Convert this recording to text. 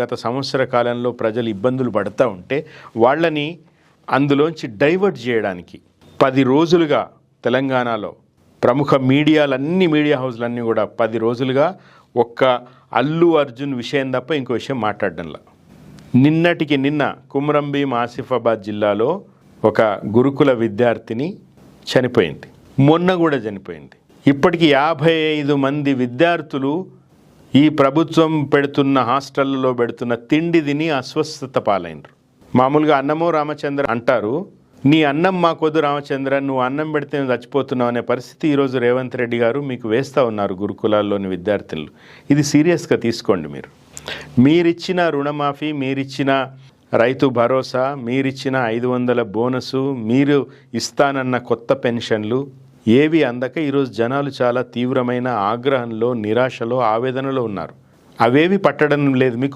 గత సంవత్సర కాలంలో ప్రజలు ఇబ్బందులు పడుతూ ఉంటే వాళ్ళని అందులోంచి డైవర్ట్ చేయడానికి 10 రోజులుగా తెలంగాణలో ప్రముఖ మీడియాలన్నీ మీడియా హౌస్లన్నీ కూడా 10 రోజులుగా ఒక్క అల్లు అర్జున్ విషయం తప్ప ఇంకో విషయం మాట్లాడడంలా. నిన్నటికి నిన్న కుమ్రంభీం ఆసిఫాబాద్ జిల్లాలో ఒక గురుకుల విద్యార్థిని చనిపోయింది, మొన్న కూడా చనిపోయింది. ఇప్పటికి 55 మంది విద్యార్థులు ఈ ప్రభుత్వం పెడుతున్న హాస్టళ్లలో పెడుతున్న తిండి తిని అస్వస్థత పాలైనరు. మామూలుగా అన్నమో రామచంద్ర అంటారు, నీ అన్నం మాకొద్దు రామచంద్ర, నువ్వు అన్నం పెడితే చచ్చిపోతున్నావు అనే పరిస్థితి ఈరోజు రేవంత్ రెడ్డి గారు మీకు వేస్తూ ఉన్నారు గురుకులాల్లోని విద్యార్థులు. ఇది సీరియస్గా తీసుకోండి. మీరిచ్చిన రుణమాఫీ, మీరిచ్చిన రైతు భరోసా, మీరిచ్చిన 500 బోనసు, మీరు ఇస్తానన్న కొత్త పెన్షన్లు ఏవి అందక ఈరోజు జనాలు చాలా తీవ్రమైన ఆగ్రహంలో, నిరాశలో, ఆవేదనలో ఉన్నారు. అవేవి పట్టడం లేదు. మీకు